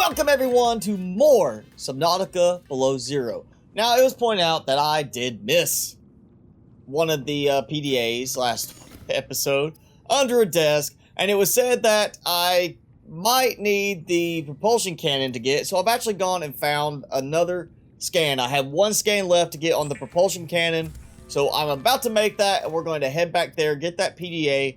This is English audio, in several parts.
Welcome everyone to more Subnautica Below Zero. Now, it was pointed out that I did miss one of the PDAs last episode under a desk, and it was said that I might need the propulsion cannon to get it, so I've actually gone and found another scan. I have one scan left to get on the propulsion cannon, so I'm about to make that, and we're going to head back there, get that PDA,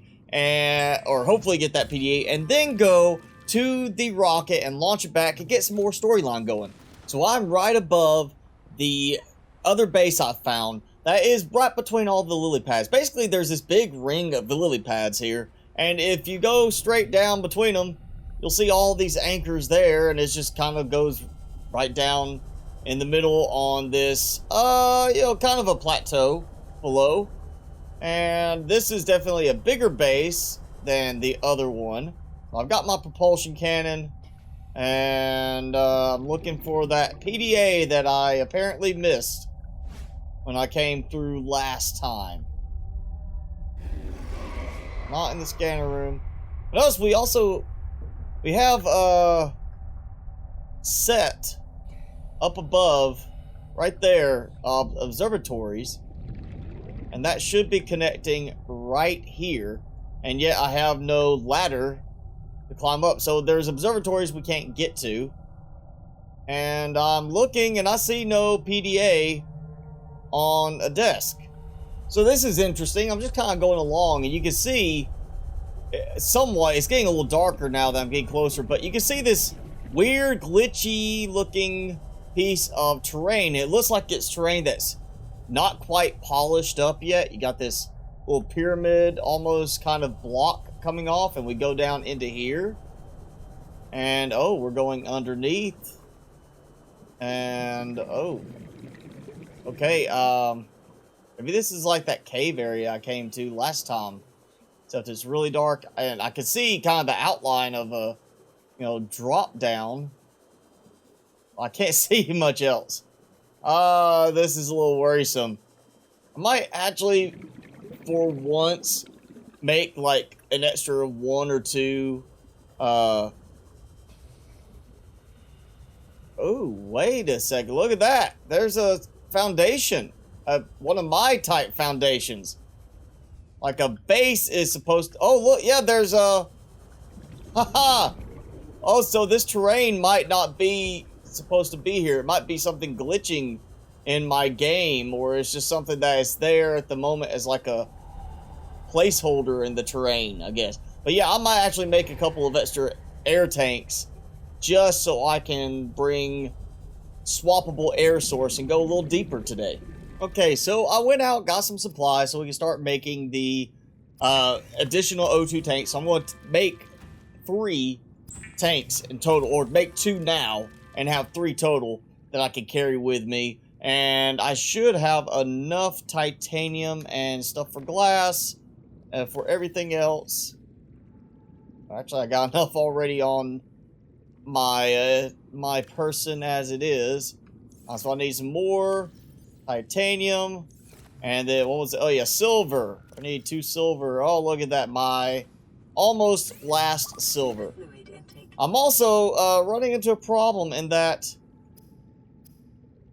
or hopefully get that PDA, and then go to the rocket and launch it back and get some more storyline going. So I'm right above the other base I found that is right between all the lily pads. Basically, there's this big ring of the lily pads here, and if you go straight down between them, you'll see all these anchors there, and it just kind of goes right down in the middle on this, kind of a plateau below. And this is definitely a bigger base than the other one. I've got my propulsion cannon, and I'm looking for that PDA that I apparently missed when I came through last time. Not in the scanner room. Notice we have set up above, right there, observatories, and that should be connecting right here, and yet I have no ladder to climb up. So there's observatories we can't get to, and I'm looking and I see no PDA on a desk. So this is interesting. I'm just kind of going along, and you can see somewhat, it's getting a little darker now that I'm getting closer, but you can see this weird glitchy looking piece of terrain. It looks like it's terrain that's not quite polished up yet. You got this little pyramid almost kind of block coming off, and we go down into here, and oh, we're going underneath, and oh, okay, maybe this is like that cave area I came to last time, except it's really dark, and I can see kind of the outline of a, drop down. I can't see much else. This is a little worrisome. I might actually, for once, make like an extra one or two, oh, wait a second, look at that. There's a foundation, one of my type foundations. Like a base is supposed to, oh look, yeah, there's a, haha. Oh, so this terrain might not be supposed to be here. It might be something glitching in my game, or it's just something that is there at the moment as like a placeholder in the terrain, I guess. But yeah, I might actually make a couple of extra air tanks just so I can bring swappable air source and go a little deeper today. Okay, so I went out, got some supplies so we can start making the additional O2 tanks. So I'm going to make 3 tanks in total, or make 2 now and have 3 total that I can carry with me. And I should have enough titanium and stuff for glass. For everything else, actually, I got enough already on my my person as it is. So I need some more titanium, and then what was it? Oh yeah, silver. I need 2 silver. Oh, look at that, my almost last silver. I'm also running into a problem in that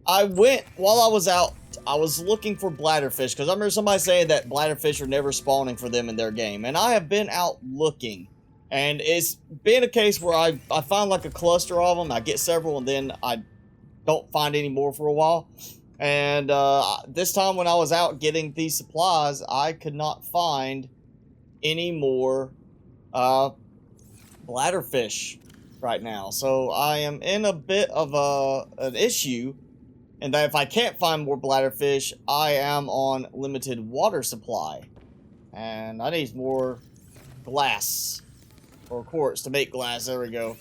while I was out, I was looking for bladderfish, because I remember somebody saying that bladderfish are never spawning for them in their game. And I have been out looking, and it's been a case where I find like a cluster of them, I get several, and then I don't find any more for a while. And this time when I was out getting these supplies, I could not find any more bladderfish right now. So I am in a bit of an issue, and that if I can't find more bladderfish, I am on limited water supply. And I need more glass, or quartz to make glass. There we go.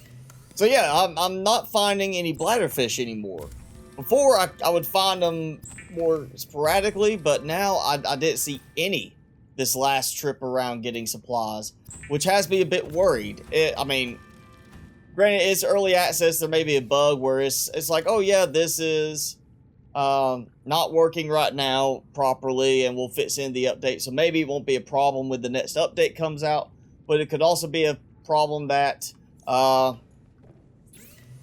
So yeah, I'm not finding any bladderfish anymore. Before, I would find them more sporadically, but now I didn't see any this last trip around getting supplies, which has me a bit worried. I mean, granted, it's early access. There may be a bug where it's like, oh yeah, this is not working right now properly, and we'll fix in the update. So maybe it won't be a problem when the next update comes out, but it could also be a problem that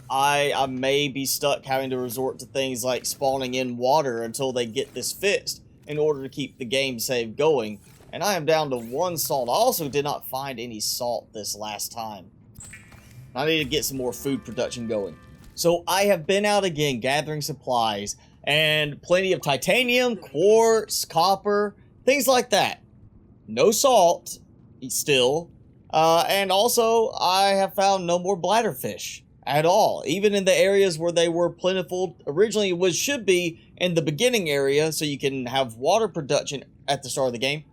I may be stuck having to resort to things like spawning in water until they get this fixed in order to keep the game save going. And I am down to 1 salt. I also did not find any salt this last time. I need to get some more food production going. So I have been out again gathering supplies and plenty of titanium, quartz, copper, things like that. No salt still. And also I have found no more bladderfish at all. Even in the areas where they were plentiful originally, which should be in the beginning area so you can have water production at the start of the game.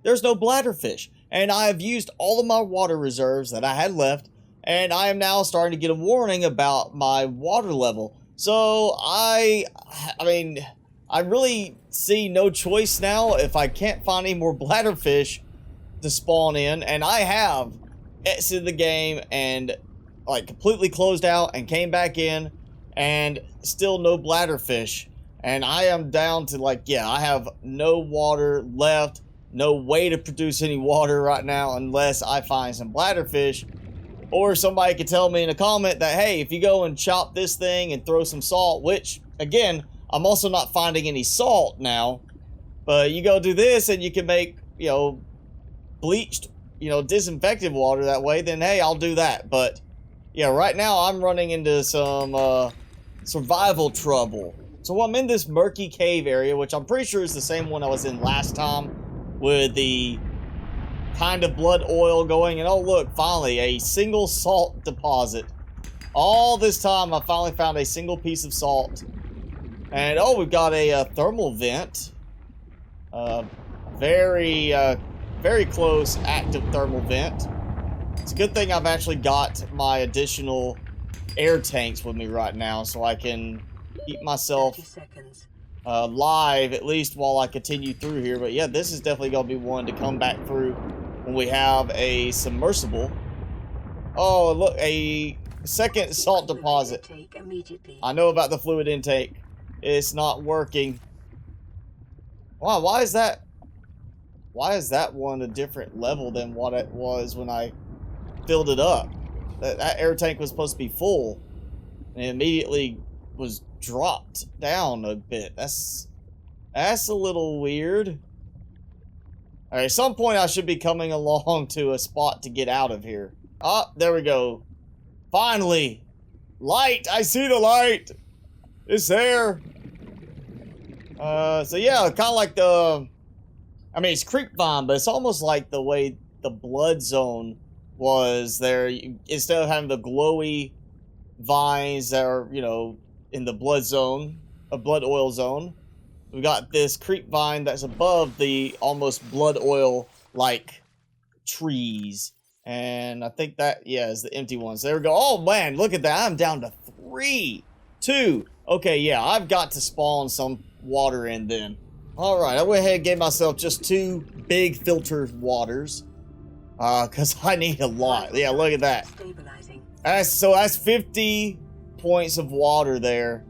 There's no bladderfish. And I have used all of my water reserves that I had left. And I am now starting to get a warning about my water level. So I mean, I really see no choice now if I can't find any more bladderfish to spawn in. And I have exited the game and like completely closed out and came back in and still no bladderfish. And I am down to like, yeah, I have no water left. No way to produce any water right now unless I find some bladderfish. Or somebody could tell me in a comment that, hey, if you go and chop this thing and throw some salt, which, again, I'm also not finding any salt now. But you go do this and you can make, you know, bleached, you know, disinfected water that way, then, hey, I'll do that. But, yeah, right now I'm running into some survival trouble. So I'm in this murky cave area, which I'm pretty sure is the same one I was in last time with the kind of blood oil going, and oh look, finally a single salt deposit. All this time I finally found a single piece of salt. And oh, we've got a thermal vent. Very close active thermal vent. It's a good thing I've actually got my additional air tanks with me right now so I can keep myself live at least while I continue through here. But yeah, this is definitely gonna be one to come back through when we have a submersible. Oh, look, a second salt deposit. I know about the fluid intake. It's not working. Wow, why is that? Why is that one a different level than what it was when I filled it up? That air tank was supposed to be full, and it immediately was dropped down a bit. That's a little weird. Alright, at some point I should be coming along to a spot to get out of here. Ah, there we go. Finally! Light! I see the light! It's there! So yeah, kind of like the... I mean, it's creepvine, but it's almost like the way the blood zone was there. Instead of having the glowy vines that are, you know, in the blood zone, a blood oil zone, we got this creepvine that's above the almost blood oil like trees. And I think that, yeah, is the empty ones. There we go. Oh man, look at that. I'm down to 3, 2. Okay, yeah, I've got to spawn some water in then. All right, I went ahead and gave myself just 2 big filtered waters. Because I need a lot. Yeah, look at that. That's 50 points of water there.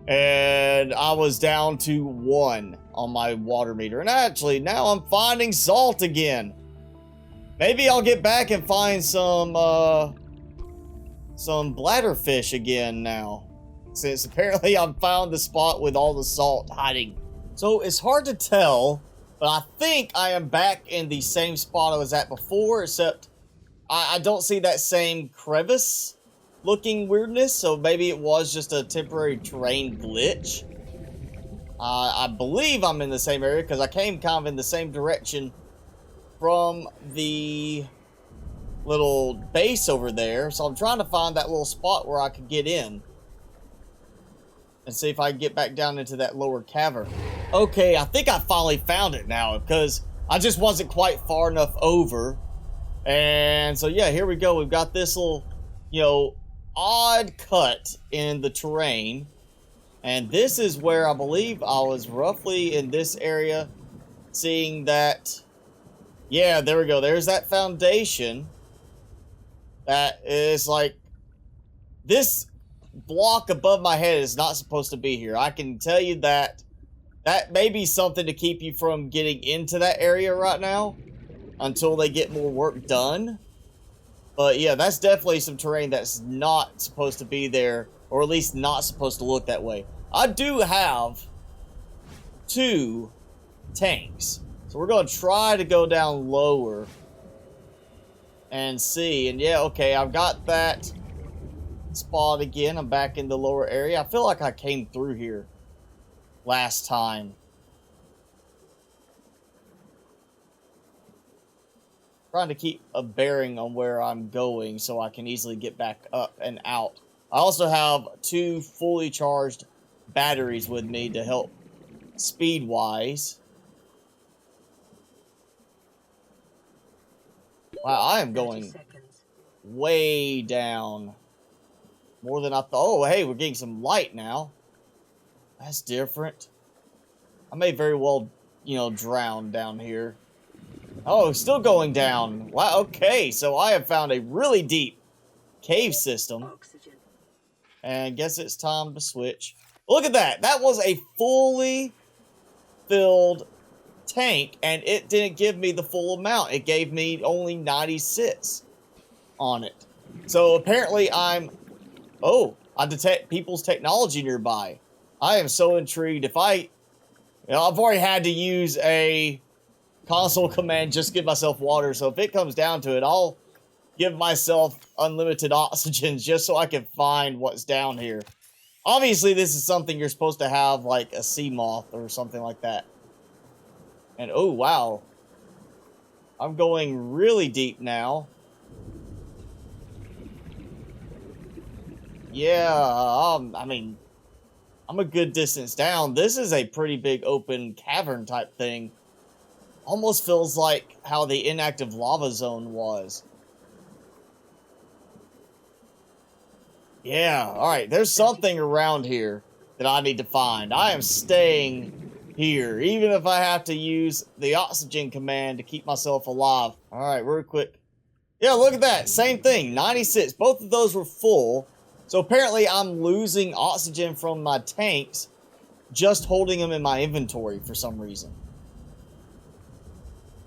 And I was down to 1 on my water meter. And actually, now I'm finding salt again. Maybe I'll get back and find some bladderfish again now. Since apparently I've found the spot with all the salt hiding. So it's hard to tell, but I think I am back in the same spot I was at before, except I don't see that same crevice looking weirdness, so maybe it was just a temporary terrain glitch. I believe I'm in the same area because I came kind of in the same direction from the little base over there, so I'm trying to find that little spot where I could get in and see if I can get back down into that lower cavern. Okay, I think I finally found it now because I just wasn't quite far enough over. And so yeah, here we go. We've got this little, you know, odd cut in the terrain. And this is where I believe I was roughly in this area seeing that. Yeah, there we go. There's that foundation that is like this block above my head is not supposed to be here. I can tell you that may be something to keep you from getting into that area right now until they get more work done. But yeah, that's definitely some terrain that's not supposed to be there, or at least not supposed to look that way. I do have 2 tanks, so we're going to try to go down lower and see. And yeah, okay, I've got that spot again. I'm back in the lower area. I feel like I came through here last time. Trying to keep a bearing on where I'm going so I can easily get back up and out. I also have 2 fully charged batteries with me to help speed-wise. Wow, I am going way down. More than I thought. Oh, hey, we're getting some light now. That's different. I may very well, you know, drown down here. Oh, still going down. Wow, okay, so I have found a really deep cave system. Oxygen. And I guess it's time to switch. Look at that. That was a fully filled tank, and it didn't give me the full amount. It gave me only 96 on it. So apparently I'm... Oh, I detect people's technology nearby. I am so intrigued. If I... You know, I've already had to use a console command just to give myself water, so if it comes down to it, I'll give myself unlimited oxygen just so I can find what's down here. Obviously, this is something you're supposed to have, like a sea moth or something like that. And oh, wow. I'm going really deep now. Yeah, I mean, I'm a good distance down. This is a pretty big open cavern type thing. Almost feels like how the inactive lava zone was. Yeah, alright, there's something around here that I need to find. I am staying here, even if I have to use the oxygen command to keep myself alive. Alright, real quick. Yeah, look at that, same thing, 96. Both of those were full. So apparently I'm losing oxygen from my tanks just holding them in my inventory for some reason.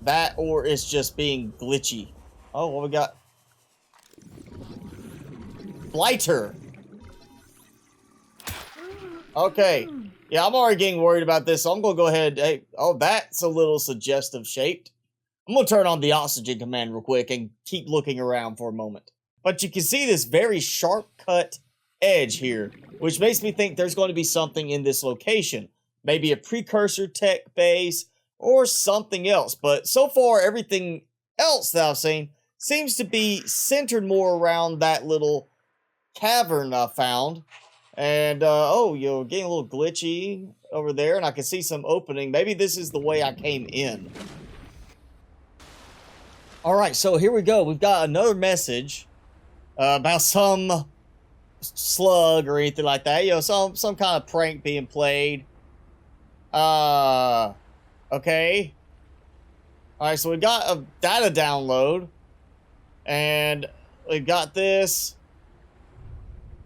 That or it's just being glitchy. Oh, what we got? Blighter. Okay. Yeah, I'm already getting worried about this, so I'm going to go ahead. Hey, oh, that's a little suggestive shaped. I'm going to turn on the oxygen command real quick and keep looking around for a moment. But you can see this very sharp cut edge here, which makes me think there's going to be something in this location. Maybe a precursor tech base or something else. But so far, everything else that I've seen seems to be centered more around that little cavern I found. And, oh, you're getting a little glitchy over there, and I can see some opening. Maybe this is the way I came in. Alright, so here we go. We've got another message about some slug or anything like that. You know, some kind of prank being played. Okay. Alright, so we got a data download. And we've got this.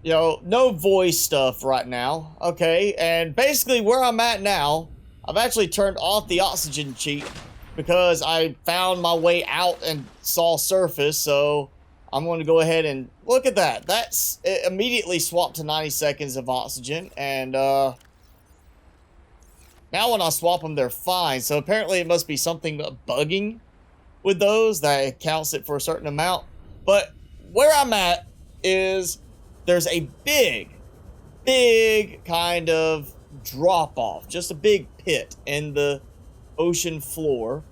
You know, no voice stuff right now. Okay, and basically where I'm at now, I've actually turned off the oxygen cheat because I found my way out and saw surface, so I'm going to go ahead and look at that. That's it immediately swapped to 90 seconds of oxygen, and now when I swap them, they're fine. So apparently it must be something bugging with those that counts it for a certain amount. But where I'm at is there's a big kind of drop off, just a big pit in the ocean floor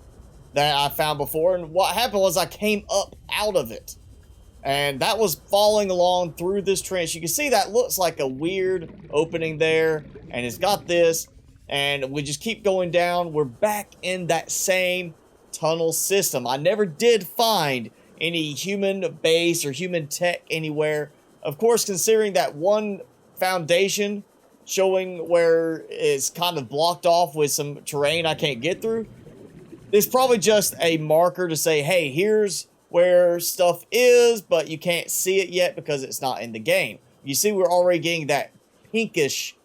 that I found before. And what happened was I came up out of it, and that was falling along through this trench. You can see that looks like a weird opening there, and it's got this, and we just keep going down. We're back in that same tunnel system. I never did find any human base or human tech anywhere. Of course, considering that one foundation showing where it's kind of blocked off with some terrain I can't get through, it's probably just a marker to say, hey, here's where stuff is, but you can't see it yet because it's not in the game. You see, we're already getting that pinkish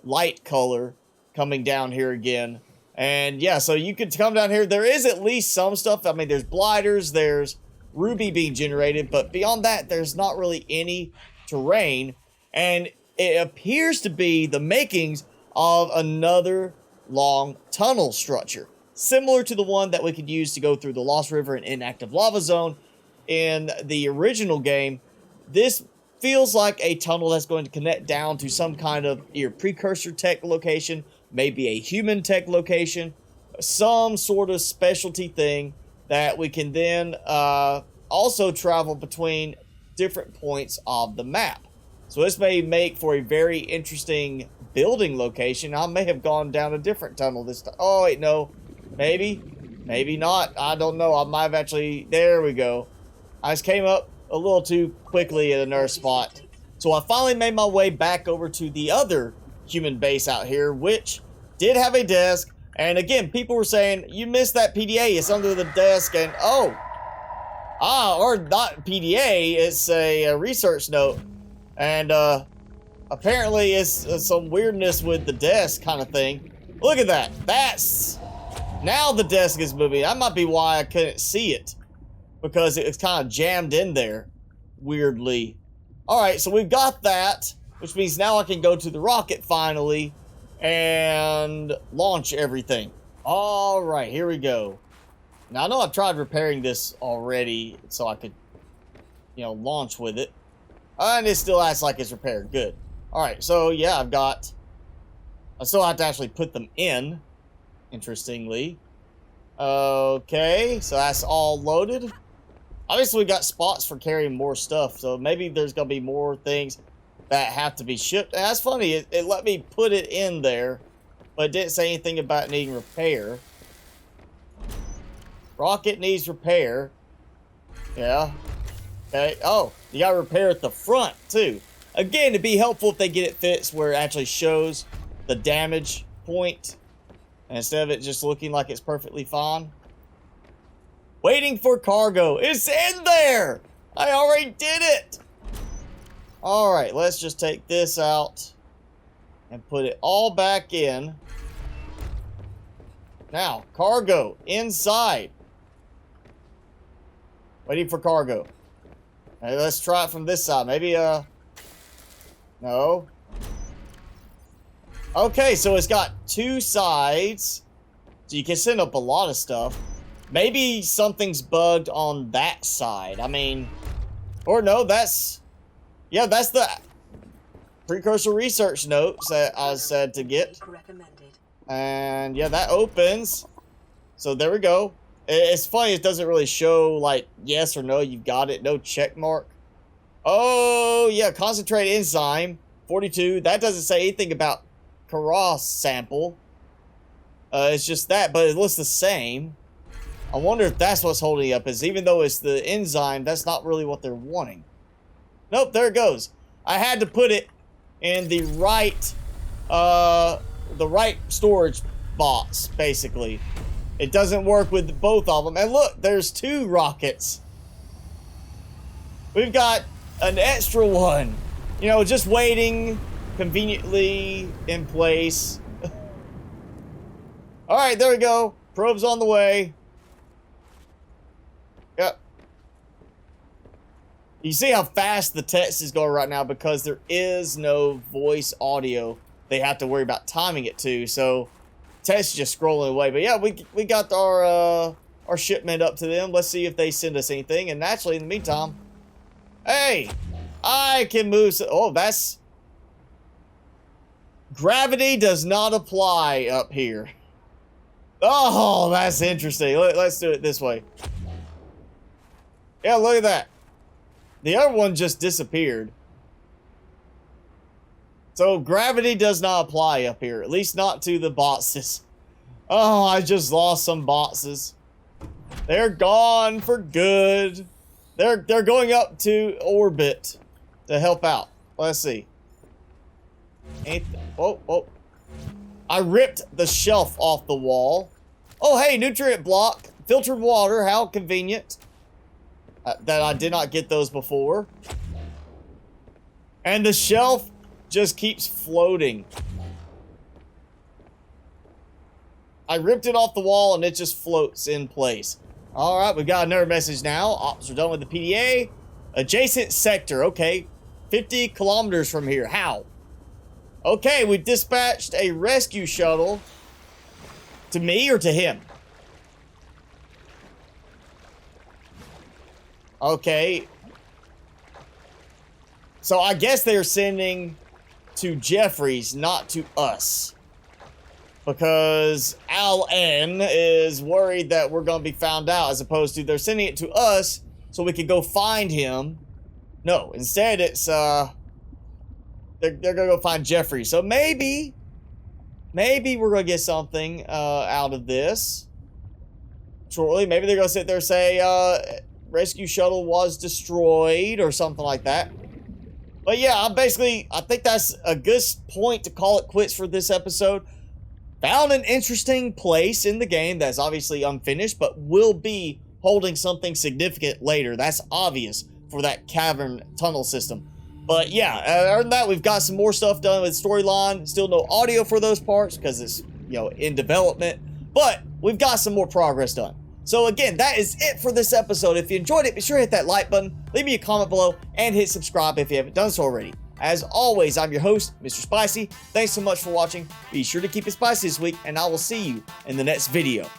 light color coming down here again. And yeah, so you could come down here. There is at least some stuff. I mean, there's blighters, there's ruby being generated, but beyond that, there's not really any terrain, and it appears to be the makings of another long tunnel structure, similar to the one that we could use to go through the Lost River and Inactive Lava Zone in the original game. This feels like a tunnel that's going to connect down to some kind of either precursor tech location, maybe a human tech location, some sort of specialty thing that we can then also travel between different points of the map. So this may make for a very interesting building location. I may have gone down a different tunnel this time. Oh, wait, no. Maybe. Maybe not. I don't know. I might have actually... There we go. I just came up a little too quickly at another spot. So I finally made my way back over to the other human base out here, which did have a desk. And again, people were saying, you missed that PDA. It's under the desk. And, oh. Or not PDA. It's a research note. And apparently it's some weirdness with the desk kind of thing. Look at that. That's... Now the desk is moving. That might be why I couldn't see it. Because it's kind of jammed in there. Weirdly. Alright, so we've got that. Which means now I can go to the rocket finally. And launch everything. Alright, here we go. Now I know I've tried repairing this already. So I could, launch with it. And it still acts like it's repaired. Good. Alright, so yeah, I still have to actually put them in. Interestingly. Okay, so that's all loaded. Obviously, we got spots for carrying more stuff, so maybe there's going to be more things that have to be shipped. And that's funny, it let me put it in there, but it didn't say anything about needing repair. Rocket needs repair. Yeah. Okay. Oh, you got to repair at the front, too. Again, it'd be helpful if they get it fixed where it actually shows the damage point, instead of it just looking like it's perfectly fine. Waiting for cargo. It's in there! I already did it! Alright, let's just take this out and put it all back in. Now, cargo inside. Waiting for cargo. Hey, let's try it from this side. Maybe, no. Okay, so it's got two sides. So you can send up a lot of stuff. Maybe something's bugged on that side. I mean, or no, that's the precursor research notes that I said to get. And yeah, that opens. So there we go. It's funny, it doesn't really show like yes or no, you've got it. No check mark. Oh, yeah, concentrate enzyme 42. That doesn't say anything about Karas sample. It's just that, but it looks the same. I wonder if that's what's holding it up, is even though it's the enzyme, that's not really what they're wanting. Nope, there it goes. I had to put it in the right storage box, basically. It doesn't work with both of them. And look, there's two rockets. We've got an extra one. Just waiting conveniently in place. Alright, there we go. Probe's on the way. Yep. You see how fast the text is going right now because there is no voice audio they have to worry about timing it to. So text is just scrolling away. But yeah, we got our shipment up to them. Let's see if they send us anything. And naturally, in the meantime, hey, I can move. Oh, that's... Gravity does not apply up here. Oh, that's interesting. Let's do it this way. Yeah, look at that. The other one just disappeared. So gravity does not apply up here. At least not to the boxes. Oh, I just lost some boxes. They're gone for good. They're going up to orbit to help out. Let's see. Oh. I ripped the shelf off the wall. Oh, hey, nutrient block. Filtered water. How convenient. That I did not get those before. And the shelf just keeps floating. I ripped it off the wall and it just floats in place. All right, we've got another message now. Ops are done with the PDA. Adjacent sector. Okay. 50 kilometers from here. How? Okay, we dispatched a rescue shuttle. To me or to him? Okay. So I guess they're sending to Jeffries, not to us. Because Al N is worried that we're going to be found out, as opposed to they're sending it to us so we can go find him. No, instead it's, they're going to go find Jeffries. So maybe we're going to get something out of this shortly. Maybe they're going to sit there and say, rescue shuttle was destroyed or something like that. But yeah, I think that's a good point to call it quits for this episode. Found an interesting place in the game that's obviously unfinished, but will be holding something significant later. That's obvious for that cavern tunnel system. But yeah, other than that, we've got some more stuff done with storyline. Still no audio for those parts because it's, you know, in development. But we've got some more progress done. So again, that is it for this episode. If you enjoyed it, be sure to hit that like button, leave me a comment below, and hit subscribe if you haven't done so already. As always, I'm your host, Mr. Spicy. Thanks so much for watching. Be sure to keep it spicy this week, and I will see you in the next video.